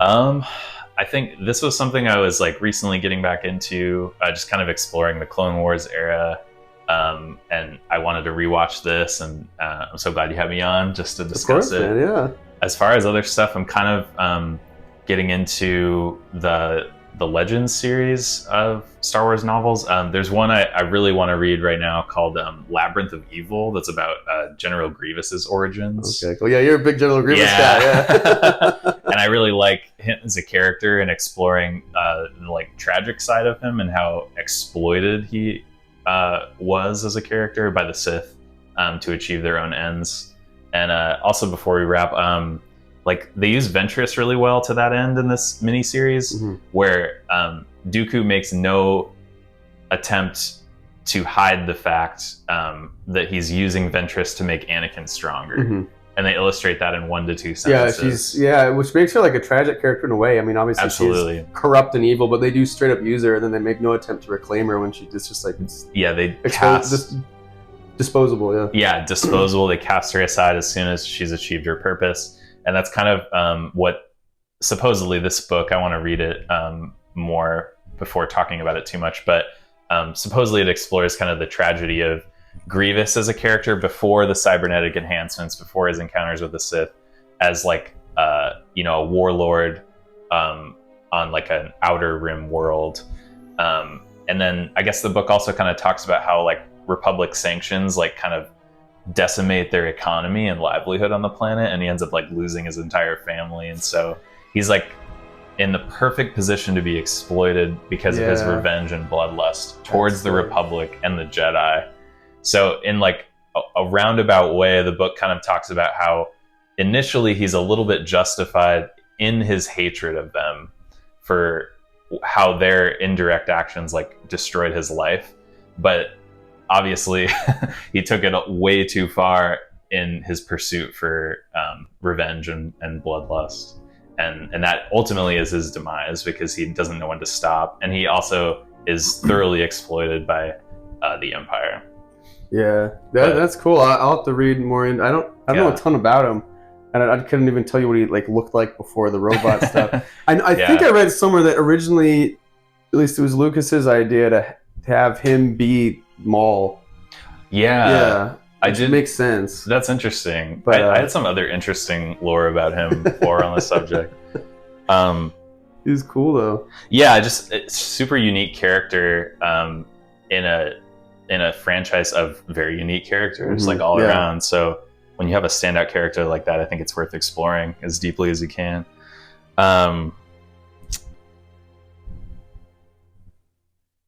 I think this was something I was like recently getting back into, just kind of exploring the Clone Wars era. And I wanted to rewatch this, and I'm so glad you had me on just to discuss it. Man, yeah. As far as other stuff, I'm kind of getting into the Legends series of Star Wars novels. There's one I really want to read right now called Labyrinth of Evil. That's about General Grievous's origins. Okay, cool. Yeah, you're a big General Grievous guy. Yeah. And I really like him as a character and exploring the like tragic side of him and how exploited he was as a character by the Sith to achieve their own ends. And also, before we wrap, like they use Ventress really well to that end in this miniseries, where Dooku makes no attempt to hide the fact that he's using Ventress to make Anakin stronger. And they illustrate that in 1 to 2 sentences. Which makes her like a tragic character in a way. I mean, obviously she's corrupt and evil, but they do straight up use her, and then they make no attempt to reclaim her when it's just like disposable. Disposable. They cast her aside as soon as she's achieved her purpose. And that's kind of what supposedly this book, I want to read it more before talking about it too much, but supposedly it explores kind of the tragedy of Grievous as a character before the cybernetic enhancements, before his encounters with the Sith, as like a warlord on like an outer rim world. And then I guess the book also kind of talks about how like Republic sanctions like kind of decimate their economy and livelihood on the planet, and he ends up like losing his entire family, and so he's like in the perfect position to be exploited because of his revenge and bloodlust towards the Republic and the Jedi. So in like a roundabout way, the book kind of talks about how initially he's a little bit justified in his hatred of them for how their indirect actions like destroyed his life, but obviously he took it way too far in his pursuit for revenge and bloodlust, and that ultimately is his demise because he doesn't know when to stop, and he also is thoroughly exploited by the Empire. That's cool. I'll have to read more. I don't know a ton about him, and I couldn't even tell you what he like looked like before the robot stuff. I think I read somewhere that originally, at least it was Lucas's idea to have him be Maul. I did. Makes sense. That's interesting. But I had some other interesting lore about him before on the subject. He's cool though. It's super unique character in a franchise of very unique characters, like all around. So when you have a standout character like that, I think it's worth exploring as deeply as you can.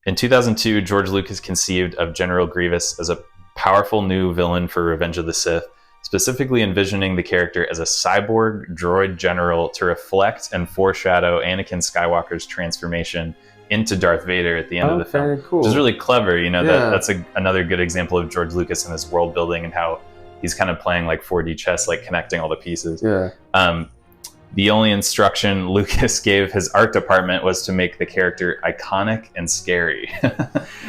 In 2002, George Lucas conceived of General Grievous as a powerful new villain for Revenge of the Sith, specifically envisioning the character as a cyborg droid general to reflect and foreshadow Anakin Skywalker's transformation into Darth Vader at the end of the film, which is really clever. That's another good example of George Lucas and his world building and how he's kind of playing like 4D chess, like connecting all the pieces. The only instruction Lucas gave his art department was to make the character iconic and scary.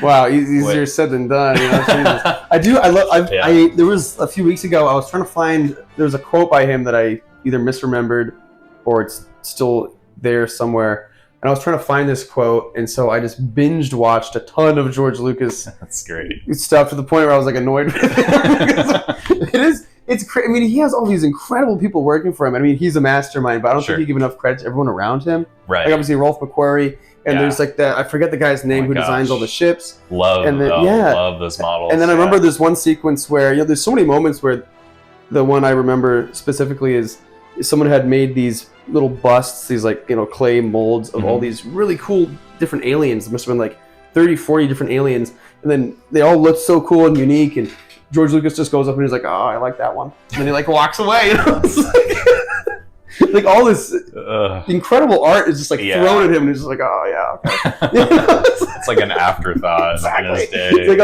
Wow, easier said than done. You know, there was a few weeks ago, I was trying to find, there was a quote by him that I either misremembered or it's still there somewhere. And I was trying to find this quote, and so I just binged watched a ton of George Lucas That's great. stuff to the point where I was like annoyed with it. It's crazy. I mean, he has all these incredible people working for him. I mean, he's a mastermind, but I don't think he give enough credit to everyone around him. Right. Like obviously Rolf McQuarrie, and there's like that. I forget the guy's name who designs all the ships. Love those models. And then I remember there's one sequence where there's so many moments where the one I remember specifically is someone had made these little busts, these like clay molds of all these really cool different aliens. There must have been like 30, 40 different aliens, and then they all looked so cool and unique. And George Lucas just goes up and he's like, "Oh, I like that one," and then he like walks away. Like all this incredible art is just like thrown at him, and he's just like, "Oh yeah, okay." It's like an afterthought. Exactly. In his day. It's like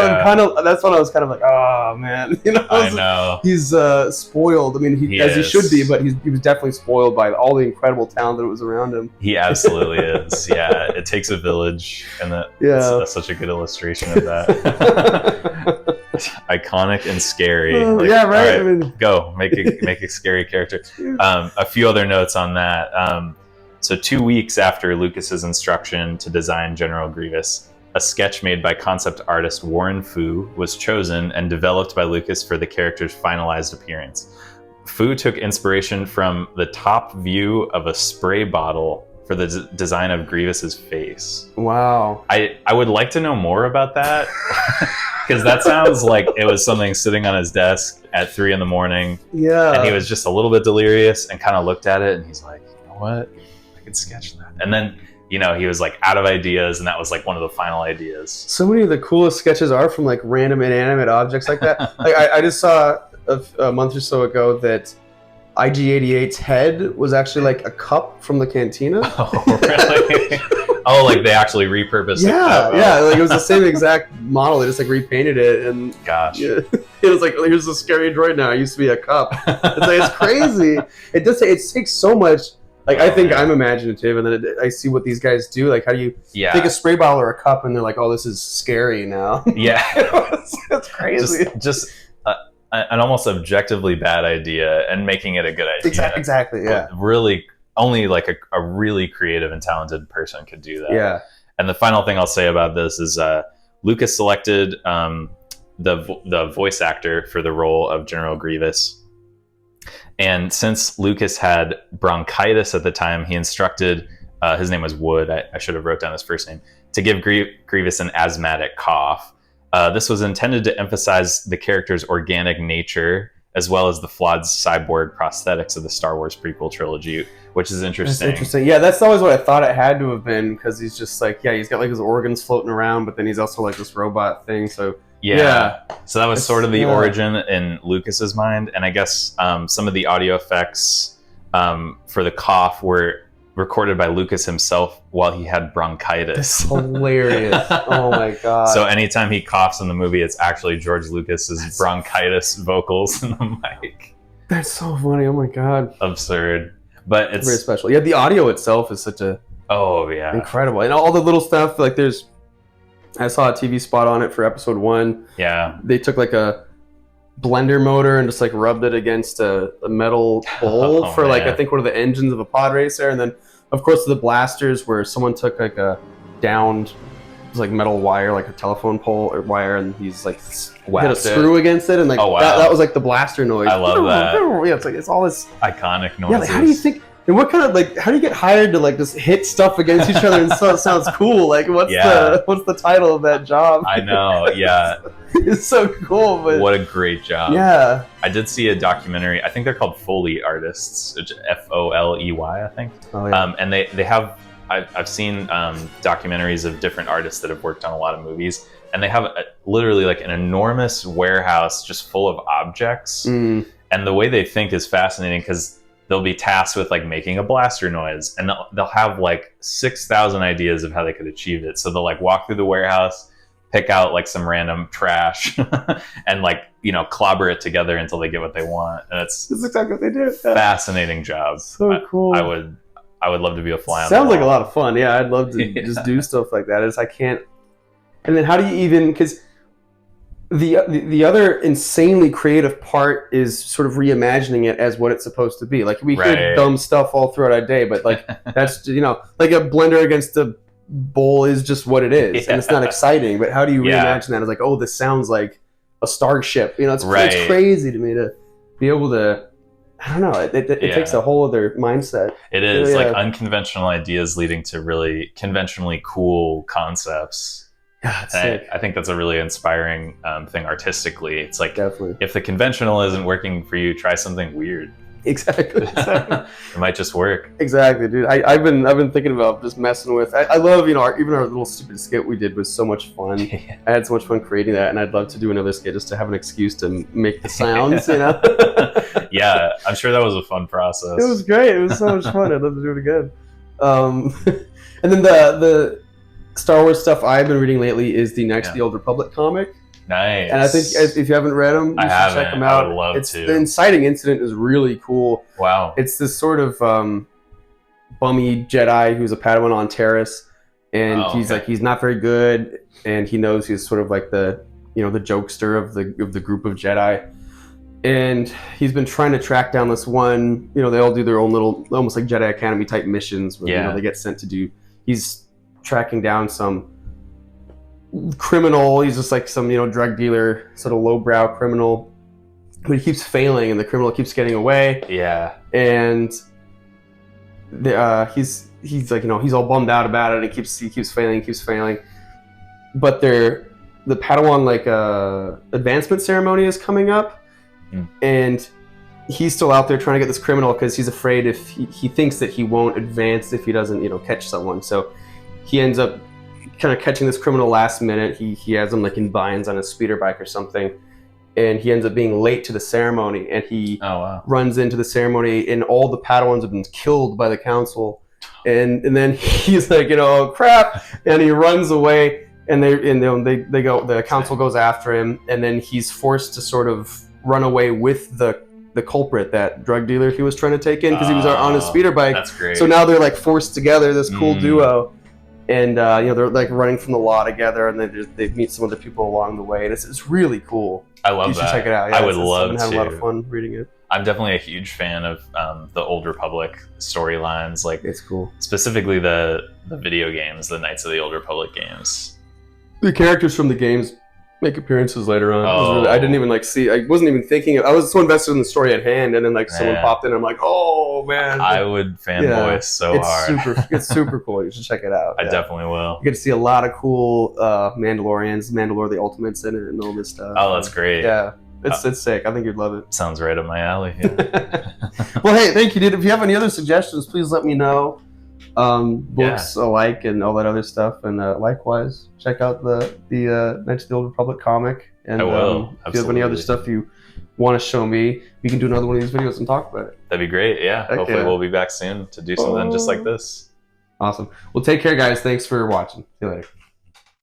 that's when I was kind of like, "Oh man," I know he's spoiled. I mean, he should be, but he was definitely spoiled by all the incredible talent that was around him. He absolutely is. Yeah, it takes a village, and that's such a good illustration of that. Iconic and scary. Right. Right, I mean, go make a scary character. A few other notes on that. So 2 weeks after Lucas's instruction to design General Grievous, a sketch made by concept artist Warren Fu was chosen and developed by Lucas for the character's finalized appearance. Fu took inspiration from the top view of a spray bottle for the design of Grievous's face. Wow. I would like to know more about that. Because that sounds like it was something sitting on his desk at 3 a.m. Yeah. And he was just a little bit delirious and kind of looked at it and he's like, you know what? I could sketch that. And then, he was like out of ideas, and that was like one of the final ideas. So many of the coolest sketches are from like random inanimate objects like that. Like I just saw a month or so ago that IG-88's head was actually like a cup from the cantina. Oh, really? Oh, like they actually repurposed it. Yeah, like it was the same exact model. They just like repainted it, and gosh, it was like, here's a scary droid now. It used to be a cup. It's crazy. It takes so much. Like I think I'm imaginative, and then I see what these guys do. Like, how do you take a spray bottle or a cup, and they're like, "Oh, this is scary now." Yeah, it's crazy. Just an almost objectively bad idea, and making it a good idea. Exactly. Yeah. But really, only like a really creative and talented person could do that. Yeah. And the final thing I'll say about this is Lucas selected the voice actor for the role of General Grievous. And since Lucas had bronchitis at the time, he instructed, his name was Wood, I should have wrote down his first name, to give Grievous an asthmatic cough. This was intended to emphasize the character's organic nature, as well as the flawed cyborg prosthetics of the Star Wars prequel trilogy, which is interesting. That's interesting. Yeah, that's always what I thought it had to have been, because he's just like, he's got like his organs floating around, but then he's also like this robot thing, so... Yeah. So that was sort of the origin in Lucas's mind, and I guess some of the audio effects for the cough were recorded by Lucas himself while he had bronchitis. That's hilarious. Oh my god. So anytime he coughs in the movie, it's actually George Lucas's bronchitis vocals in the mic. That's so funny. Oh my god. Absurd. But it's very special. Yeah, the audio itself is such a incredible. And all the little stuff, like I saw a TV spot on it for episode 1. Yeah. They took like a blender motor and just like rubbed it against a metal bowl for like, I think one of the engines of a pod racer. And then of course the blasters, where someone took like a downed like metal wire, like a telephone pole or wire, and he's like hit a screw against it, and like that was like the blaster noise. I love that. Yeah, it's all this iconic noises. Yeah, like how do you think, and what kind of like, how do you get hired to like just hit stuff against each other and so it sounds cool? Like what's the title of that job? I know, yeah. It's so cool, but what a great job. Yeah. I did see a documentary, I think they're called Foley artists, Foley, I think. Oh, yeah. And they have, I've seen documentaries of different artists that have worked on a lot of movies, and they have literally like an enormous warehouse just full of objects. And the way they think is fascinating, because they'll be tasked with like making a blaster noise, and they'll have like 6,000 ideas of how they could achieve it. So they'll like walk through the warehouse, pick out like some random trash and like, you know, clobber it together until they get what they want. And it's exactly what they do. Fascinating job. So cool. I would love to be a fly on the Sounds wall. like a lot of fun. Yeah, I'd love to just do stuff like that. I can't. And then how do you even, because the other insanely creative part is sort of reimagining it as what it's supposed to be. Like we hear dumb stuff all throughout our day, but like that's, you know, like a blender against a bowl is just what it is, and it's not exciting. But how do you reimagine that? It's like, oh, this sounds like a starship. You know, it's crazy to me to be able to. I don't know. It takes a whole other mindset. It is like unconventional ideas leading to really conventionally cool concepts. Yeah, it's sick. I think that's a really inspiring thing artistically. It's like, definitely, if the conventional isn't working for you, try something weird. Exactly. It might just work. Exactly, dude. I've been thinking about just messing with. I love, you know, even our little stupid skit we did was so much fun. I had so much fun creating that, and I'd love to do another skit just to have an excuse to make the sounds. You know. Yeah, I'm sure that was a fun process. It was great. It was so much fun. I'd love to do it again. And then the Star Wars stuff I've been reading lately is the Knights of the Old Republic comic. Nice. And I think if you haven't read them, you should check them out. I would love to. The inciting incident is really cool. Wow. It's this sort of bummy Jedi who's a Padawan on Terrace, and he's not very good, and he knows he's sort of like the jokester of the group of Jedi, and he's been trying to track down this one. You know, they all do their own little, almost like Jedi Academy type missions where they get sent to do. He's tracking down some criminal. He's just like some drug dealer, sort of lowbrow criminal, but he keeps failing, and the criminal keeps getting away. Yeah. And he's like, he's all bummed out about it, and he keeps failing. But the Padawan advancement ceremony is coming up, and he's still out there trying to get this criminal because he's afraid if he thinks that he won't advance if he doesn't catch someone. So he ends up kind of catching this criminal last minute. He has him like in binds on a speeder bike or something, and he ends up being late to the ceremony, and he runs into the ceremony, and all the Padawans have been killed by the council, and then he's like, oh crap, and he runs away, and the council goes after him, and then he's forced to sort of run away with the culprit, that drug dealer he was trying to take in, because he was on his speeder bike. That's great. So now they're like forced together, this cool duo. And they're like running from the law together, and they meet some other people along the way, and it's really cool. I love that. You should check it out. Yeah, I would love to. I've had a lot of fun reading it. I'm definitely a huge fan of the Old Republic storylines. Like, it's cool. Specifically the video games, the Knights of the Old Republic games. The characters from the games make appearances later on. I didn't even see. I wasn't even thinking. I was so invested in the story at hand, and then someone popped in. And I'm like, oh man! I would fanboy so hard. It's super cool. You should check it out. I definitely will. You get to see a lot of cool Mandalorians, Mandalore the Ultimates in it, and all this stuff. Oh, that's great. Yeah, it's sick. I think you'd love it. Sounds right up my alley. Yeah. Well, hey, thank you, dude. If you have any other suggestions, please let me know. Books alike and all that other stuff, and likewise check out the Knights of the Old Republic comic, and I will. If you have any other stuff you want to show me, we can do another one of these videos and talk about it. That'd be great. Hopefully we'll be back soon to do something just like this. Awesome. Well, take care, guys. Thanks for watching. See you later.